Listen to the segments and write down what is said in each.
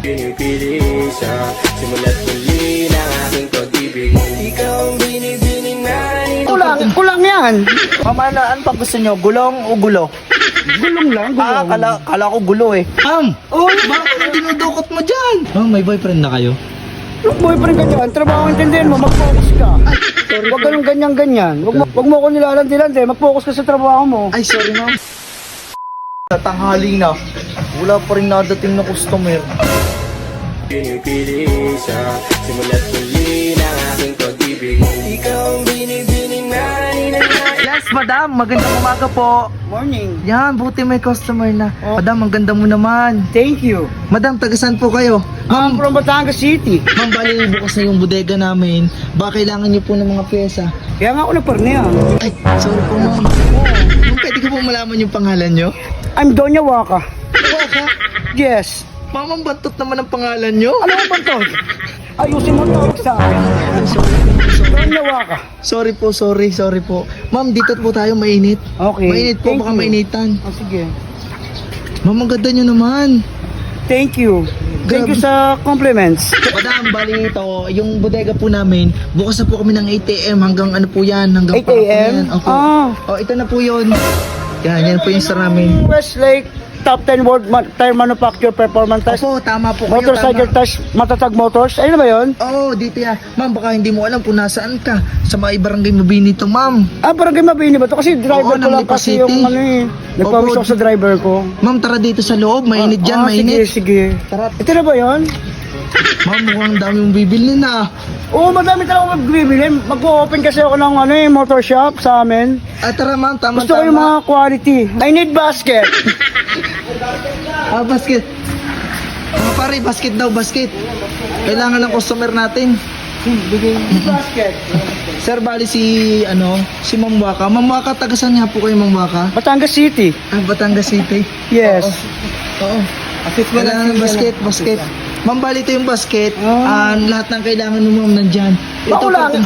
Pinipili siya, simula't muli ng aking pag-ibig. Ikaw ang binibining na Kulang yan. Ma'am, ano pa gusto nyo? Gulong o gulo? Gulong lang, gulong. Kala ko gulo eh. Ma'am! Oh, bakit ang dinudukot mo dyan? Ma'am, may boyfriend na kayo? Yung boyfriend ka dyan, trabaho intindihin mo, mag-focus ka. Huwag ganun ganyan-ganyan. Huwag mo ako nilalandi-landi, mag-focus ka sa trabaho mo. Ay, sorry ma'am. Sa tanghali na, wala pa rin nadating na customer. Pinipili siya, simula't muli ng aking pag-ibig. Ikaw ang binibining na Yes, madam. Magandang umaga po. Morning. Yan, buti may customer na. Madam, ang ganda mo naman. Thank you. Madam, tagasan po kayo? I'm from Batangas City. Ma'am, bali bukas na yung bodega namin. Baka kailangan niyo po ng mga pyesa. Kaya nga ako nagparniya. Ay, sorry po ma'am. Ma'am, pwede ko po malaman yung pangalan niyo? I'm Donya Waka. Waka? Yes. Ma'am, ang bantot naman ang pangalan niyo. Ano ang bantog? Ayusin mo tawag sa akin. Ay, sorry. Donya Waka. Sorry po, sorry po. Ma'am, dito po tayo mainit. Okay. Mainit po, Thank baka you. mainitan. Oh, sige. Ma'am, ang ganda niyo naman. Thank you. Thank you sa compliments. Madam, bali ito, yung bodega po namin, bukas na po kami ng 8 AM hanggang ano po yan, hanggang 8 AM? Opo. Ah. Oh, ito na po yun. Yan po yung star namin. Westlake Top 10 World Tire Manufacturer Performance Test. Opo, tama po kayo. Motorcycle Test, Matatag Motors. Ayun na ba yun? Oo, dito yan. Ma'am, baka hindi mo alam kung nasaan ka. Sa may barangay Mabini to, ma'am. Barangay Mabini ba ito? Kasi driver Oo, ko ng lang Lipa kasi City. yung ano eh. Nagpawish Opo. ako sa driver ko. Ma'am, tara dito sa loob. Mainit dyan, mainit. Sige. Tara. Ito na ba yun? Ma'am, mukhang dami mong bibili na. Oo, madami talaga magbibili. Mag-open kasi ako ng motor shop sa amin. Tara ma'am, tama. Gusto ko yung mga quality. I need basket. Basket. Mga pare, basket daw, basket. Kailangan ng customer natin. Basket. Sir, bali si Ma'am Waka. Ma'am Waka, tagasan niya po kayo, Ma'am Waka? Batangas City. Batangas City. Yes. Oo. Kailangan ng basket. Ma'am, bali ito yung basket. Lahat ng kailangan mo, ma'am, nandyan.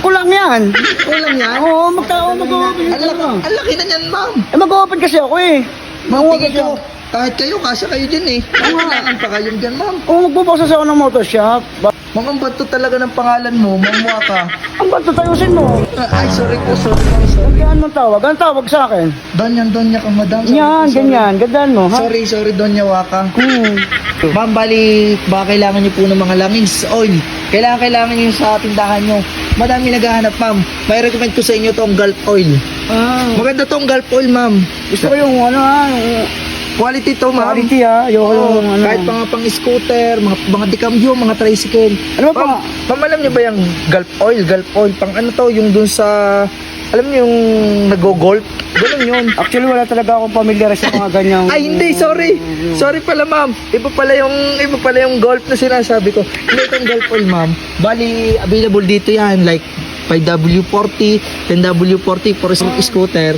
Kulang yan. Kulang yan? Oo, mag-open. Ang laki na yan, ma'am. Mag-open kasi ako eh. Ma'am, tingin ko. Kahit kayo, kasya kayo dyan eh. Kailangan pa kayo dyan, ma'am. Oo, magbubukas ako ng motor shop. Ma'am, ang bato talaga ng pangalan mo, Ma'am Waka. Ang ba't tutayusin mo? Ay, sorry po, sorry. Gandaan mong tawag. Anong tawag sa akin? Donya ka, madam. Yan, ganyan. Gandaan mo, ha? Sorry, Donya Waka. Hmm. Ma'am, bali, baka kailangan niyo po ng mga langis, oil. Kailangan niyo sa tindahan niyo. Madami naghahanap, ma'am. May recommend ko sa inyo tong Gulf Oil. Maganda tong Gulf Oil, ma'am. Gusto ko yung Quality to, ma'am. quality ha. Ayoko yung Kahit mga pang-scooter, mga dikambyo, mga tricycle. Ano pa? Ma'am, alam niyo ba yung Gulf Oil? Pang ano to, yung dun sa, alam niyo yung nag-golf? Ganun yun. Actually, wala talaga akong pamilyar sa mga ganyang... Ay, hindi, sorry. Sorry pala, ma'am. Iba pala yung golf na sinasabi ko. Hindi itong golf oil, ma'am. Bali, available dito yan. Like, 5W40, 10W40 for scooter.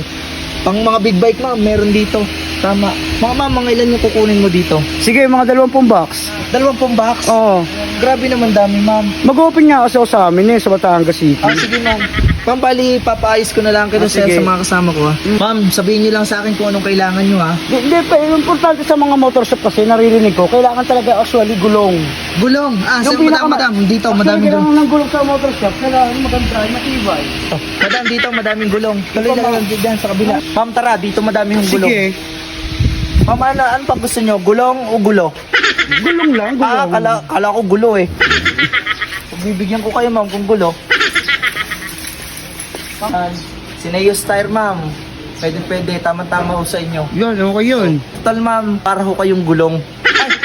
Pang mga big bike, ma'am, meron dito. Tama. Mga ilan yung kukunin mo dito? Sige, mga 20 box. 20 box? Oo. Grabe naman dami, ma'am. Mag-open nga kasi ako sa amin sa Batangas City. Sige, ma'am. Ma'am, bali, papaayos ko na lang kayo sa sige. mga kasama ko, ha? Ma'am, sabihin niyo lang sa akin kung anong kailangan niyo, ha? Hindi pa, importante sa mga motor shop kasi naririnig ko, kailangan talaga actually gulong. Gulong. Sir, madam, dito, madaming gulong. Kailangan ng gulong sa motor shop, kailangan maganda, matibay. Madam, dito madaming gulong. Tuloy lang dyan sa kabila. Ma'am, tara, dito madaming gulong. Sige. Ma'am, ano pa gusto nyo? Gulong o gulo? Gulong lang, gulong. Kala ko gulo eh. Bibigyan ko kayo, ma'am, kung gulo. Sinayos tire, ma'am. Pwede, tama-tama ho sa inyo. Yun, okay yun. Total, ma'am, para ho kayong gulong.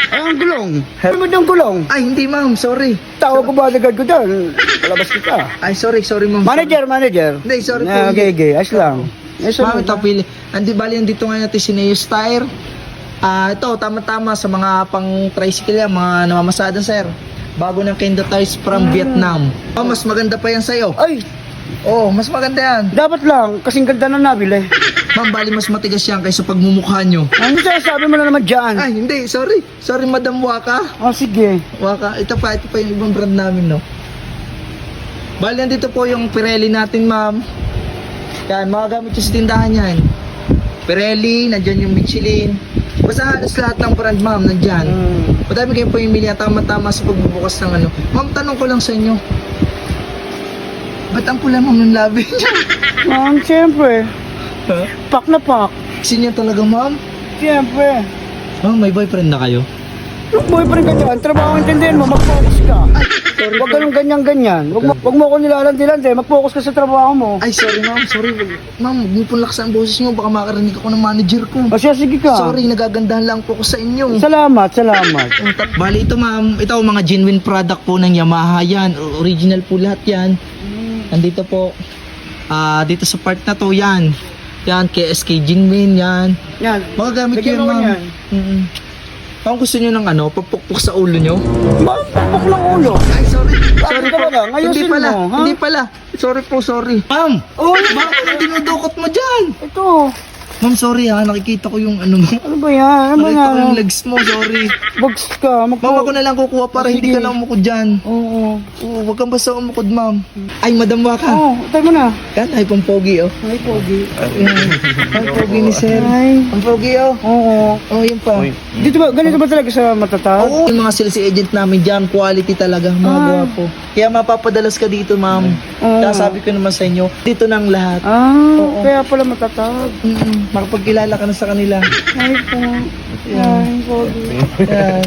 Ay, ang gulong. Ano mo yung gulong? Ay, hindi, ma'am, sorry. Tawag ko bodyguard ko dyan. Palabas kita. Ay, sorry, ma'am. Manager. Hindi, sorry po. Okay, ayos lang. Ma'am, ito pili. Bali, andito nga natin sinayos tire. Ito, tama-tama sa mga pang tricycle yan, mga namamasada, sir. Bago ng Kendo tires from Vietnam. Mas maganda pa yan sa'yo. Ay, Mas maganda yan. dapat lang, kasing ganda na nabili. Ma'am, bali mas matigas yan kaysa pagmumukha nyo. Ano sabi mo na naman dyan? Ay, hindi, sorry. Sorry, Madam Waka. Sige. Waka, ito pa yung ibang brand namin, no? Bali, nandito po yung Pirelli natin, ma'am. Yan, mga gamit yung sa tindahan yan. Pirelli, nandyan yung Michelin. Basta halos lahat ng brand, ma'am, nandyan. Madami kayong pamimili at tama-tama sa pagbubukas ng ano. Ma'am, tanong ko lang sa inyo. Ba't ang pula, ma'am, ng labi niya? Ma'am, siyempre. Pak na pak. Kasi niya talaga, ma'am. Siyempre. Ma'am, may boyfriend na kayo? Yung boyfriend ka dyan, trabaho ang intindihin mo, mag-focus ka. Huwag ganun ganyan-ganyan. Huwag mo ko nilalandilan, mag-focus ka sa trabaho mo. Ay, sorry, ma'am. Sorry. Ma'am, huwag niyo pong laksan ang boses niyo. Baka makarinig ako ng manager ko. O siya, sige ka. Sorry, nagagandahan lang po ako sa inyo. Salamat. Bali, ito, ma'am. Ito, mga genuine product po ng Yamaha yan. Original po lahat yan. Nandito po. Dito sa part na to, yan. Yan, KSK Genuine, yan. Yan. Magagamit Bigyan yun, mo ma'am. yan. Kung gusto nyo ng ano, papukpok sa ulo nyo? Papok ng ulo. Ay, sorry. Sorry ka ba lang? Hindi Ayusin pala. mo, ha? Hindi pala. Sorry po, sorry. Ma'am! Oh, Bakit dinudukot mo dyan? ito. Ma'am, sorry ha. Nakikita ko yung ano mo. Ano ba yan? Ano ba Nakita ko yan? yung legs mo, sorry. Bugs ka. Ma'am, ako na lang kukuha para hindi Sige. ka na umukod dyan. Oo. Oo, wag kang basta umukod, ma'am. Ay, madam Waka. Oo, tayo mo na. Yan, ay pang pogi, oh. Ay, pogi. Ang pogi ni sir. Ay. Ang pogi, oh. Oo. Oh, yun pa. Dito ba, ganito ba talaga sa matatag? Oo, yung mga sales agent namin dyan, quality talaga, mga gwapo. Kaya mapapadalas ka dito, ma'am. Oo. Kaya sabi ko naman sa inyo, dito ng lahat. Ah, kaya pala matatag. Makapagkilala ka na sa kanila. Ay po. Ay, pogi. Yan.